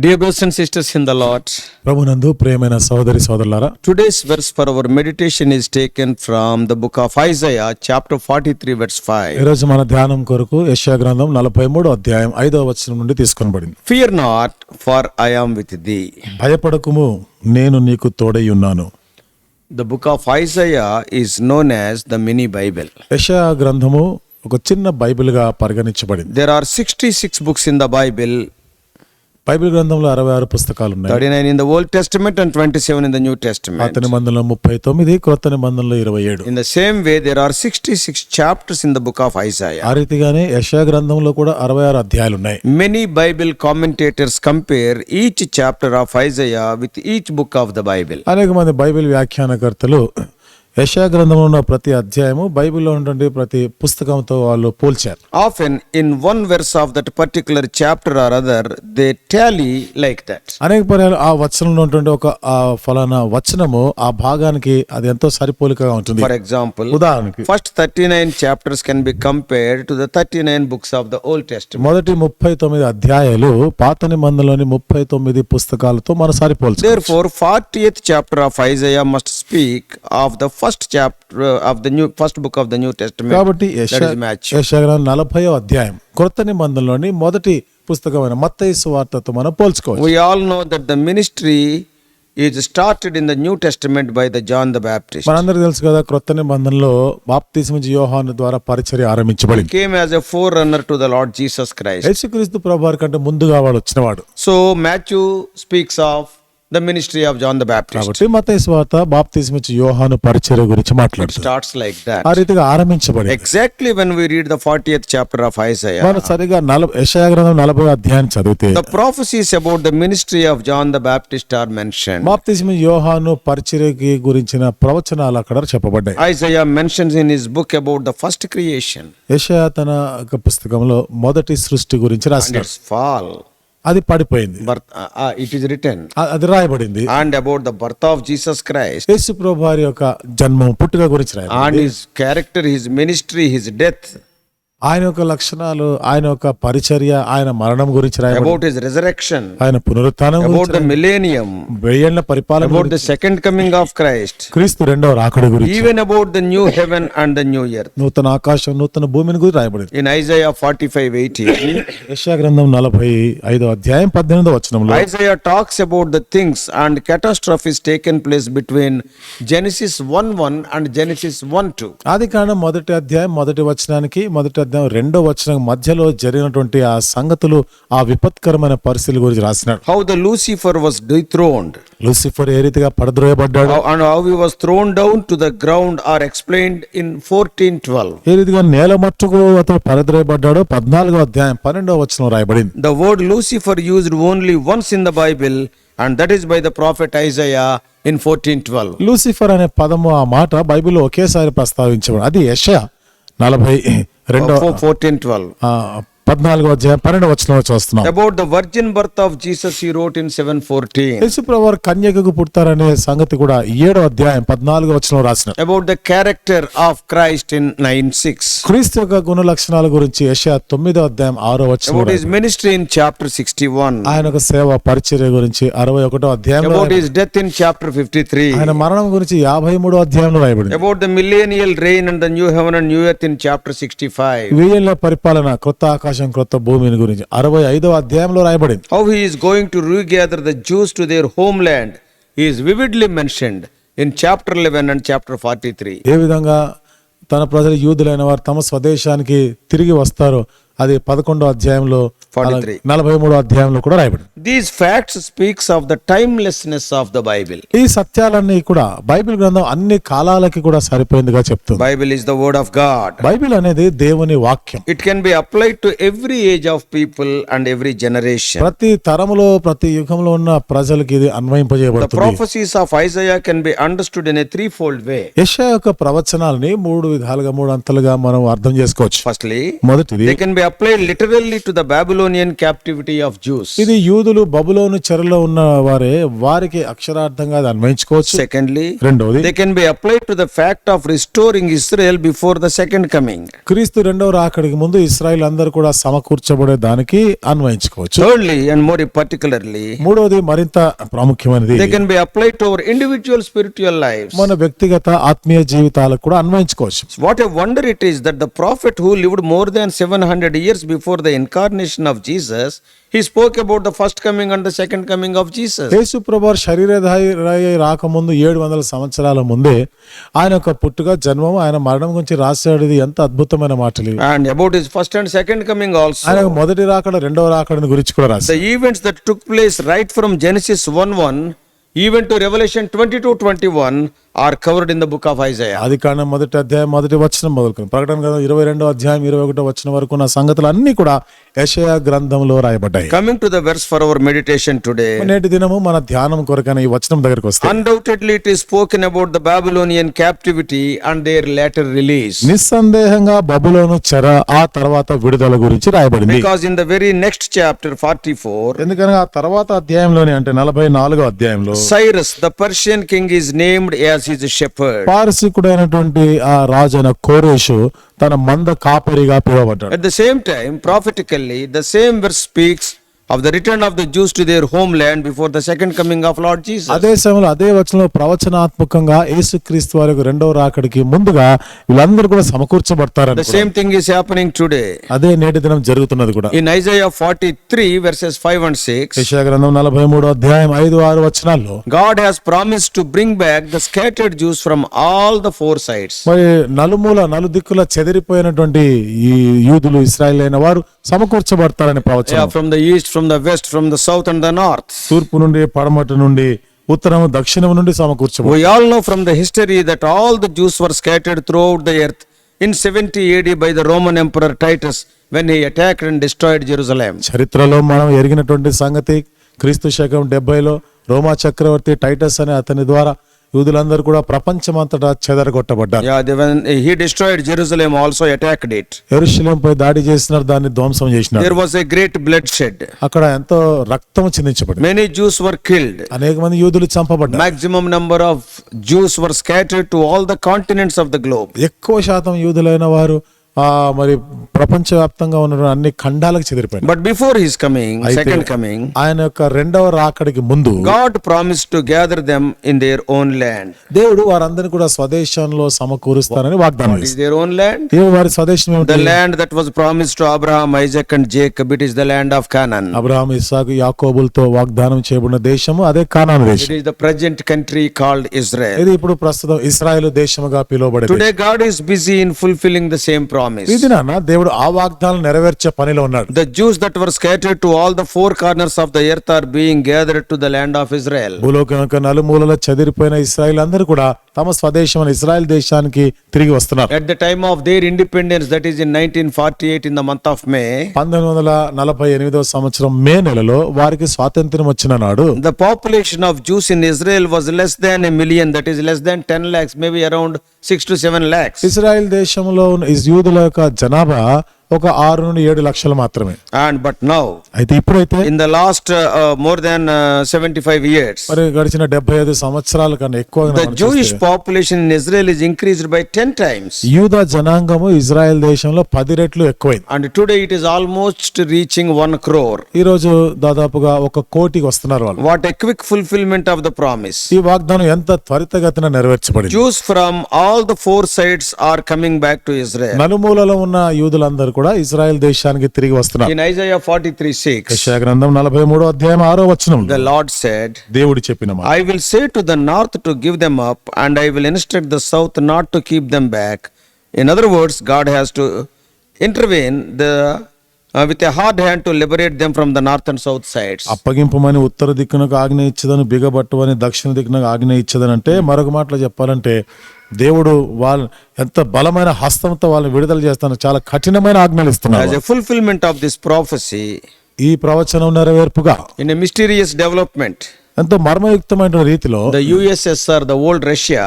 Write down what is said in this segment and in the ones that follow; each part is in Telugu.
Dear brothers and sisters in the Lord, ప్రభునందు ప్రియమైన సోదరి సోదరులారా, today's verse for our meditation is taken from the book of Isaiah, chapter 43, verse 5. ఈ రోజు మన ధ్యానం కొరకు యెషయా గ్రంథం 43 అధ్యాయం 5వ వచనం నుండి తీసుకొనబడింది. Fear not, for I am with thee. భయపడకుము, నేను నీకు తోడై ఉన్నాను. The book of Isaiah is known as the mini Bible. యెషయా గ్రంథము ఒక చిన్న బైబిల్ గా పరిగణించబడింది. There are 66 books in the Bible, Bible గ్రంథంలో 66 పుస్తకాలు ఉన్నాయి. 39 in the Old Testament and 27 in the New Testament. పాత నిబంధనలో 39, క్రొత్త నిబంధనలో 27. In the same way, there are 66 chapters in the book of Isaiah. ఆ రీతిగానే యెషయా గ్రంథంలో కూడా 66 అధ్యాయాలు ఉన్నాయి. Many Bible commentators compare each chapter of Isaiah with each book of the Bible. అనేక మంది బైబిల్ వ్యాఖ్యానకర్తలు యెషయా గ్రంథంలో ఉన్న ప్రతి అధ్యాయము బైబిల్లో ఉన్నటువంటి ప్రతి పుస్తకంతో వాళ్ళు పోల్చారు. Often in one verse of that particular chapter or other, they tally like that. అనేక పర్యాలు ఆ వచనంలో ఉన్నటువంటి ఒక ఫలానా వచనము ఆ భాగానికి అది ఎంతో సరిపోలికగా ఉంటుంది. For example, ఉదాహరణకి first 39 chapters can be compared to the 39 books of the Old Testament. మొదటి 39 అధ్యాయాలు పాత నిబంధనలోని 39 పుస్తకాలతో మనం సరిపోల్చాలి. Therefore, 40th chapter of Isaiah must speak of the first chapter of the first book of the New Testament. కాబట్టి That is match. యెషయా గ్రంథం 40వ అధ్యాయం క్రొత్త నిబంధనలోని మొదటి పుస్తకమైన మత్తయి సువార్తతో మనం పోల్చుకోవచ్చు. We all know that the ministry is started in the New Testament by the John the Baptist. మనందరికీ తెలుసు కదా, క్రొత్త నిబంధనలో బాప్తిస్మం యోహాను ద్వారా పరిచర్య ఆరంభించబడింది. Came as a forerunner to the Lord Jesus Christ. యేసుక్రీస్తు ప్రభువారి కంటే ముందుగా వాడు వచ్చినవాడు. So Matthew speaks of the ministry of John the Baptist. కాబట్టి మత్తయి సువార్త బాప్తిస్మం యోహాను పరిచర్య గురించి మాట్లాడుతుంది. Starts like that. ఆ రీతిగా ఆరంభించబడింది. Exactly when we read the 40th chapter of Isaiah, మనం సరిగా యెషయా గ్రంథం 40వ అధ్యాయం చదివితే the prophecies about the ministry of John the Baptist are mentioned. బాప్తిస్మం యోహాను పరిచర్యకి గురించిన ప్రవచనాలు అక్కడ చెప్పబడ్డాయి. Isaiah mentions in his book about the first creation యెషయా తన పుస్తకంలో మొదటి సృష్టి గురించి and రాసినాడు. its fall. అది పడిపోయింది, It is written. అది రాయబడింది. And about the birth of Jesus Christ యేసు ప్రభువారి యొక్క జన్మం పుట్టుక గురించి and రాయబడింది. his character, his ministry, his death, ఆయన యొక్క లక్షణాలు, ఆయన యొక్క పరిచర్య, ఆయన మరణం గురించి రాయబడింది. about his resurrection, ఆయన పునరుత్థానం about గురించి, the millennium, వెయ్యేళ్ల పరిపాలన about the గురించి, second coming of Christ, క్రీస్తు రెండవ రాకడ గురించి, even about the new heaven and the new earth. నూతన ఆకాశం నూతన భూమిని గురించి రాయబడింది. In Isaiah 45:18, యెషయా గ్రంథం 45వ అధ్యాయం 18వ వచనంలో Isaiah talks about the things and catastrophes taken place between Genesis 1:1 and Genesis 1:2. ఆదికాండం మొదటి అధ్యాయం మొదటి వచనానికి మొదటి అధ్యాయం రెండో వచనం మధ్యలో జరిగినటువంటి ఆ సంగతులు, ఆ విపత్కరమైన పరిస్థితుల గురించి రాసినాడు. How the Lucifer was dethroned, Lucifer ఏ రీతిగా పడద్రోయబడ్డాడు, and how he was thrown down to the ground are explained in 14:12. ఏ రీతిగా నేల మట్టుకు అతను పడద్రోయబడ్డాడో 14వ అధ్యాయం 12వ వచనం రాయబడింది. The word Lucifer used only once in the Bible, and that is by the prophet Isaiah in 14:12. Lucifer అనే పదము, ఆ మాట బైబిల్లో ఒకేసారి ప్రస్తావించబడింది. అది యెషయా 14:12. 14వ అధ్యాయం 12వ వచనంలో చూస్తున్నాం. About the virgin birth of Jesus he wrote in 7:14. యేసుప్రభువారు కన్యకకు పుడతారనే సంగతి కూడా 7వ అధ్యాయం 14వ వచనంలో రాసినాడు. About the character of Christ in 9:6. క్రీస్తు యొక్క గుణ లక్షణాల గురించి యెషయా 9వ అధ్యాయం 6వ వచనం. About his ministry in chapter 61. ఆయన యొక్క సేవ పరిచర్య గురించి 61వ అధ్యాయంలో, About his death in chapter 53. ఆయన మరణం గురించి 53వ అధ్యాయంలో రాయబడింది. About the millennial reign and the new heaven and new earth in chapter 65. వెయ్యేళ్ల పరిపాలన, క్రొత్త ఆకాశం క్రొత్త భూమిని గురించి 65వ అధ్యాయంలో రాయబడింది. How he is going to regather the Jews to their homeland is vividly mentioned in chapter 11 and chapter 43. ఏ విధంగా తన ప్రజలు యూదులైన వారు తమ స్వదేశానికి తిరిగి వస్తారో అది 11వ అధ్యాయంలో 43. 43వ అధ్యాయంలో కూడా రాయబడింది. These facts speaks of the timelessness of the Bible. ఈ సత్యాలన్నీ కూడా బైబిల్ గ్రంథం అన్ని కాలాలకి కూడా సరిపోయిందిగా చెప్తుంది. Bible is the word of God. Bible అనేది దేవుని వాక్యం. It can be applied to every age of people and every generation. ప్రతి తరములో ప్రతి యుగంలో ఉన్న ప్రజలకి ఇది The అన్వయింపజేయబడుతుంది. prophecies of Isaiah can be understood in a threefold way. యెషయా యొక్క ప్రవచనాలని 3 విధాలుగా 3 అంతలుగా మనం అర్థం చేసుకోవచ్చు. Firstly, మొదటిది, they can be applied literally to the Babylonian Babylonian captivity of Jews. ఇది యూదులు బబులోను చెరలో ఉన్న వారే, వారికి అక్షరార్థంగా అది అన్వయించుకోవచ్చు. Secondly, రెండవది, they can be applied to the fact of restoring Israel before the second coming. క్రీస్తు రెండవ రాకడికి ముందు ఇశ్రాయేల్ అందరూ కూడా సమకూర్చబడే దానికి అన్వయించుకోవచ్చు. Thirdly, and more particularly, మూడవది మరింత ప్రాముఖ్యమైనది, they can be applied to our individual spiritual lives. మన వ్యక్తిగత ఆత్మీయ జీవితాలకు కూడా అన్వయించుకోవచ్చు. What a wonder it is that the prophet who lived more than 700 years before the incarnation of Jesus, he spoke about the first coming and the second coming of Jesus. యేసు ప్రభువారు శరీరధారి రాకముందు 700 సంవత్సరాల ముందే ఆయన యొక్క పుట్టుక, జన్మం, ఆయన మరణం గురించి రాశాడు. ఇది ఎంత అద్భుతమైన మాటలు. And about his first and second coming also. ఆయన మొదటి రాకడ, రెండవ రాకడని గురించి కూడా రాశాడు. The events that took place right from Genesis 1:1 even to Revelation 22:21 are covered in the book of Isaiah. ఆది కాండం మొదటి అధ్యాయం మొదటి వచనం మొదలుకొని ప్రకటన గ్రంథం 22వ అధ్యాయం 21వ వచనం వరకు ఉన్న సంగతులు అన్ని కూడా యెషయా గ్రంథంలో రాయబడ్డాయి. Coming to the verse for our meditation today. నేటి దినము మన ధ్యానం కొరకైన ఈ వచనం దగ్గరికి వస్తే, Undoubtedly it is spoken about the Babylonian captivity and their later release. నిస్సందేహంగా బబులోను చెర ఆ తర్వాత విడుదల గురించి రాయబడింది. Because in the very next chapter 44, ఎందుకనగా ఆ తర్వాత అధ్యాయంలోని అంటే 44వ అధ్యాయంలో Cyrus the Persian king is named as his shepherd. పారసీకుడైనటువంటి ఆ రాజైన కోరేషు తన మంద కాపరిగా పిలువబడ్డాడు. At the same time, prophetically, the same verse speaks of the return of the Jews to their homeland before the second coming of Lord Jesus. అదే సమయంలో అదే వచనంలో ప్రవచనాత్మకంగా యేసుక్రీస్తు వారి రెండవ రాకడికి ముందుగా వీళ్ళందరూ కూడా సమకూర్చబడతారని The same thing is happening today. అదే నేటి దినం జరుగుతున్నది కూడా. In Isaiah 43 verses 5 and 6, యెషయా గ్రంథం 43వ అధ్యాయం 5-6 వచనాల్లో God has promised to bring back the scattered Jews from all the four sides. మరి నలుదిక్కుల చెదిరిపోయినటువంటి ఈ యూదులు, ఇశ్రాయేల్ అయిన వారు సమకూర్చబడతారని ప్రవచనం. From the east, from the west, from the south and the north. తూర్పు నుండి, పడమటి నుండి, ఉత్తరము, దక్షిణము నుండి సమకూర్చబడతారు. We all know from the history that all the Jews were scattered throughout the earth in 70 AD by the Roman Emperor Titus when he attacked and destroyed Jerusalem. చరిత్రలో మనం ఎరిగినటువంటి సంగతి, క్రీస్తు శకం 70లో రోమా చక్రవర్తి టైటస్ అనే అతని ద్వారా యూదులందరూ కూడా ప్రపంచమంతటా చెదరగొట్టబడ్డారు. When he destroyed Jerusalem, also attacked it. యెరూషలేముపై దాడి చేసినారు, దాన్ని ధ్వంసం చేసినారు. There was a great bloodshed. అక్కడ ఎంతో రక్తం చిందించబడింది. Many Jews were killed. అనేక మంది యూదులు చంపబడ్డారు. Maximum number of Jews were scattered to all the continents of the globe. ఎక్కువ శాతం యూదులైన వారు మరి ప్రపంచవ్యాప్తంగా ఉన్న అన్ని ఖండాలకు చెదిరిపోయారు. But before his coming, second coming, ఆయన యొక్క రెండవ రాకడికి ముందు God promised to gather them in their own land. దేవుడు వారందరిని కూడా స్వదేశంలో సమకూరుస్తానని వాగ్దానం What is their own land? వారి స్వదేశం ఏమిటి? The land that was promised to Abraham, Isaac and Jacob. It is the land of Canaan. Abraham, ఇస్సాకు, యాకోబులతో వాగ్దానం చేయబడిన దేశము అదే కానాను It దేశం. is the present country called Israel. ఇది ఇప్పుడు ప్రస్తుతం ఇశ్రాయేలు దేశముగా పిలువబడే Today God is busy in fulfilling the same promise. ఇది నాన్న దేవుడు ఆ వాగ్దానం నెరవేర్చే పనిలో ఉన్నాడు. The Jews that were scattered to all the four corners of the earth are being gathered to the land of Israel. భూలోకం యొక్క నలుమూలలో చెదిరిపోయిన ఇశ్రాయేల్ అందరూ కూడా తమ స్వదేశం ఇశ్రాయేల్ దేశానికి తిరిగి వస్తున్నారు. At the time of their independence, that is in 1948 in the month of May, 1948వ సంవత్సరం మే నెలలో వారికి స్వాతంత్ర్యం వచ్చిన నాడు the population of Jews in Israel was less than 1 million, that is less than 10 lakhs, maybe around 6 to 7 lakhs. Israel దేశంలో ఉన్న యూదుల యొక్క జనాభా ఒక 6 నుండి 7 లక్షలు మాత్రమే. But now, అయితే ఇప్పుడైతే in the last more than 75 years, మరి గడిచిన 75 సంవత్సరాల కన్నా ఎక్కువగా the Jewish population in Israel is increased by 10 times. యూదా జనాంగము ఇజ్రాయెల్ దేశంలో 10 రెట్లు ఎక్కువైంది. And today it is almost reaching 1 crore. ఈ రోజు దాదాపుగా 1 కోటికి వస్తున్నారు వాళ్ళు. What a quick fulfillment of the promise. ఈ వాగ్దానం ఎంత త్వరితగతిన నెరవేర్చబడింది. Jews from all the four sides are coming back to Israel. నలుమూలలో ఉన్న యూదులందరూ కూడా ఇజ్రాయెల్ దేశానికి తిరిగి వస్తున్నారు. In Isaiah 43:6, యెషయా గ్రంథం 43వ అధ్యాయం 6వ వచనం the Lord said, దేవుడు చెప్పిన మాట, I will say to the north to give them up, and I will instruct the south not to keep them back. In other words, God has to intervene with a hard hand to liberate them from the north and south sides. అప్పగింపమని ఉత్తర దిక్కునకు ఆజ్ఞ ఇచ్చదని, బిగబట్టమని దక్షిణ దిక్కునకు ఆజ్ఞ ఇచ్చదని. అంటే మరొక మాటలో చెప్పాలంటే దేవుడు వాళ్ళ ఎంత బలమైన హస్తంతో వాళ్ళని విడుదల చేస్తాను, చాలా కఠినమైన ఆజ్ఞలు ఇస్తున్నారు. As a fulfillment of this prophecy, ఈ ప్రవచనం నెరవేర్పుగా in a mysterious development, ఎంతో మర్మయుక్తమైన రీతిలో the USSR, the old Russia,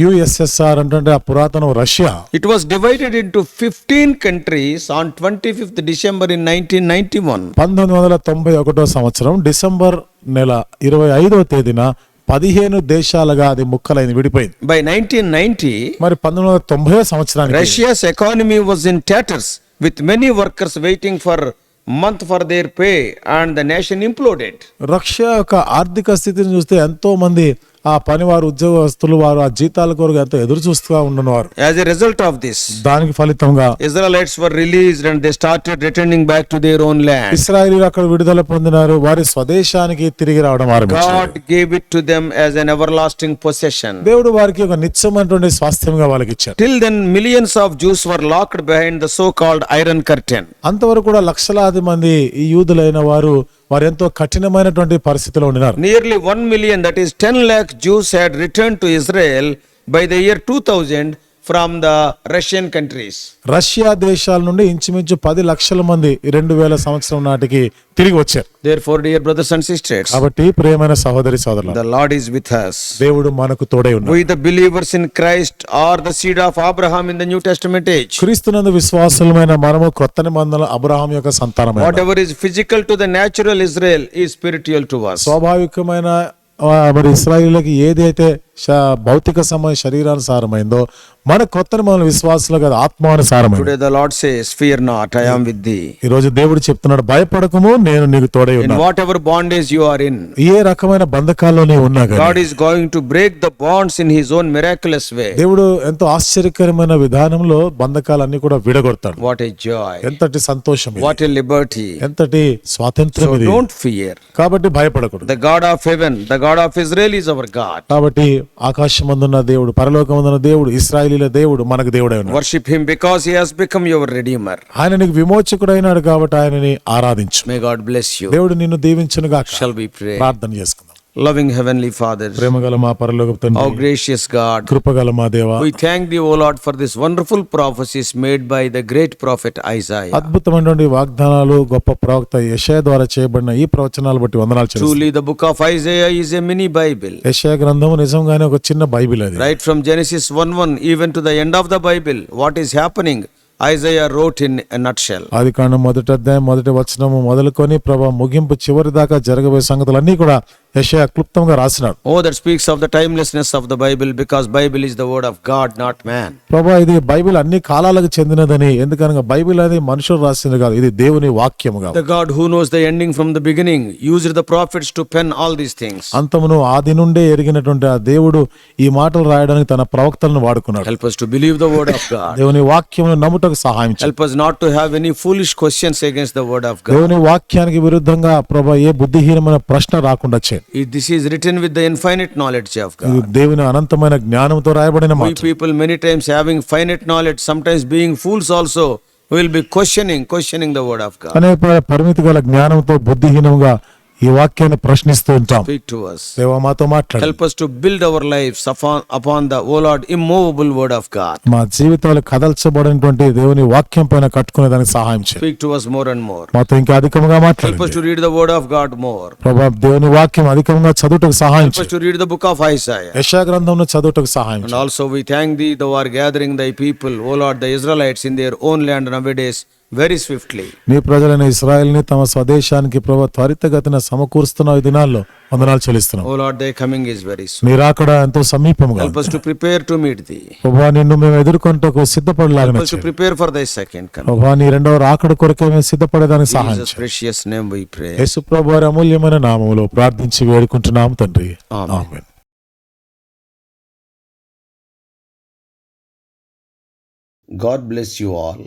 USSR అంటే ఆ పురాతన Russia. It was divided into 15 countries on 25th December in 1991. 1991 సంవత్సరం డిసెంబర్ నెల 25వ తేదీన 15 దేశాలుగా అది ముక్కలైంది, విడిపోయింది. By 1990, మరి 1990 సంవత్సరానికి Russia's economy was in tatters, with many workers waiting for month for their pay, and the nation imploded. Russia యొక్క ఆర్థిక స్థితిని చూస్తే ఎంతో మంది ఆ పనివారు ఉద్యోగస్తులు వారు ఆ జీతాల కొరకు ఎంతో ఎదురు చూస్తూ ఉండేవారు. As a result of this, దానికి ఫలితంగా Israelites were released and they started returning back to their own land. ఇశ్రాయేలీయులు అక్కడ విడుదల పొందినారు, వారి స్వదేశానికి తిరిగి రావడం ఆరంభించారు. God gave it to them as an everlasting possession. దేవుడు వారికి ఒక నిత్యమైనటువంటి స్వాస్థ్యంగా వాళ్ళకి ఇచ్చారు. Till then, millions of Jews were locked behind the so-called Iron Curtain. అంతవరకు కూడా లక్షలాది మంది ఈ యూదులైన వారు ఎంతో కఠినమైనటువంటి పరిస్థితిలో ఉన్నారు. Nearly 1 million, that is 10 lakh Jews had returned to Israel by the year 2000 from the Russian countries. Russia దేశాల నుండి ఇంచుమించు 10 లక్షల మంది 2000 సంవత్సరం నాటికి తిరిగి వచ్చారు. Therefore, dear brothers and sisters, కాబట్టి ప్రియమైన సహోదరి సోదరులారా, the Lord is with us. దేవుడు మనకు తోడై ఉన్నాడు. We the believers in Christ are the seed of Abraham in the New Testament age. క్రీస్తునందు విశ్వాసులమైన మనము కొత్త నిబంధనలో అబ్రహాం యొక్క సంతానమే. Whatever is physical to the natural Israel is spiritual to us. స్వాభావికమైన మరి ఇశ్రాయేలుకి ఏదైతే భౌతిక శరీరానుసారమైందో మన కొత్త నిబంధన విశ్వాసులకు అది ఆత్మానుసారమైంది. Today the Lord says, fear not, I am with thee. ఈ రోజు దేవుడు చెప్తున్నాడు, భయపడకము, నేను నీకు తోడై ఉన్నాను. In whatever bondage you are in, ఏ రకమైన బంధకాల్లో నీవు ఉన్నా గాని, God is going to break the bonds in his own miraculous way. దేవుడు ఎంతో ఆశ్చర్యకరమైన విధానంలో బంధకాలన్నీ కూడా విడగొడతాడు. What a joy, ఎంతటి సంతోషం ఇది, what a liberty. ఎంతటి స్వాతంత్రం So ఇది. don't fear. కాబట్టి భయపడకూడదు. The God of heaven, the God of Israel is our God. కాబట్టి ఆకాశమందున్న దేవుడు, పరలోకమందున్న దేవుడు, ఇశ్రాయేలీయుల దేవుడు మనకు దేవుడై ఉన్నాడు. Worship him because he has become your redeemer. ఆయన నీకు విమోచకుడైనాడు కాబట్టి ఆయనని ఆరాధించు. May God bless you. దేవుడు నిన్ను దీవించును గాక. Shall we pray? ప్రార్థన చేసుకుందాం. Loving heavenly Father, ప్రేమగల మా పరలోకపు తండ్రి, our gracious God, కృపగల మా దేవా, we thank thee, O Lord, for this wonderful prophecies made by the great prophet Isaiah. అద్భుతమైనటువంటి వాగ్దానాలు గొప్ప ప్రవక్త యెషయా ద్వారా చేయబడిన ఈ ప్రవచనాలు బట్టి వందనాలు చెల్లిస్తున్నాను. Truly the book of Isaiah is a mini Bible. యెషయా గ్రంథము నిజంగానే ఒక చిన్న బైబిల్ అది. Right from Genesis 1:1 even to the end of the Bible, what is happening, Isaiah wrote in a nutshell. ఆదికాండం 1వ అధ్యాయం 1వ వచనము మొదలుకొని ప్రభు ముగింపు చివరి దాకా జరగబోయే సంగతులన్నీ కూడా యెషయా క్లుప్తంగా రాసినాడు. Oh, that speaks of the timelessness of the Bible, because Bible is the word of God, not man. ప్రభు ఇది బైబిల్ అన్ని కాలాలకు చెందినదని, ఎందుకనగా బైబిల్ అనేది మనుషులు రాసింది కాదు, ఇది దేవుని వాక్యము కాదు. The God who knows the ending from the beginning used the prophets to pen all these things. అంతమును ఆది నుండే ఎరిగినటువంటి ఆ దేవుడు ఈ మాటలు రాయడానికి తన ప్రవక్తలను వాడుకున్నాడు. Help us to believe the word of God. దేవుని వాక్యమును నమ్ముటకు సహాయం చేయి. Help us not to have any foolish questions against the word of God. దేవుని వాక్యానికి విరుద్ధంగా ప్రభు ఏ బుద్ధిహీనమైన ప్రశ్న రాకుండా చేయి. This is written with the infinite knowledge of ఇది God. దేవుని అనంతమైన జ్ఞానంతో రాయబడిన We మాట. people many times having finite knowledge, sometimes being fools also, will be questioning the word of God. అనేక పరిమితి గల జ్ఞానంతో బుద్ధిహీనంగా ఈ వాక్యాన్ని ప్రశ్నిస్తూ ఉంటాం. Speak to us. దేవా మాతో మాట్లాడు. Help us to build our lives upon the, O Lord, immovable word of God. మా జీవితాలు కదల్చబడినటువంటి దేవుని వాక్యం పైన కట్టుకునే దానికి సహాయం చేయి. Speak to us more and more. మాతో ఇంకా అధికంగా Help us మాట్లాడు. to read the word of God more. ప్రభా దేవుని వాక్యం అధికంగా చదువుటకు సహాయం Help us చేయి. to read the book of Isaiah. యెషయా గ్రంథంను చదువుటకు సహాయం And చేయి. also we thank thee, thou art gathering thy people, O Lord, the Israelites in their own land nowadays very swiftly. నీ ప్రజలైన ఇశ్రాయేలుని తమ స్వదేశానికి ప్రభు త్వరితగతిన సమకూరుస్తున్న ఈ దినాల్లో వందనాలు చెల్లిస్తున్నాం. O Lord, thy coming is very soon. నీ రాకడ ఎంతో సమీపముగా Help us to prepare to meet thee. ప్రభా నిన్ను మేము ఎదుర్కొంటకు సిద్ధపడలాగిన Help us to prepare for thy second coming. ప్రభా నీ రెండవ రాకడ కొరకే మేము సిద్ధపడేదానికి In సహాయం Jesus' చేయి. precious name we pray. యేసు ప్రభు వారి అమూల్యమైన నామములో ప్రార్థించి వేడుకుంటున్నాం తండ్రి. Amen. Amen. God bless you all.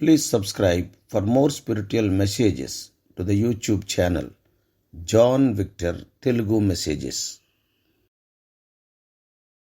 Please subscribe for more spiritual messages to the YouTube channel John Victor Telugu Messages.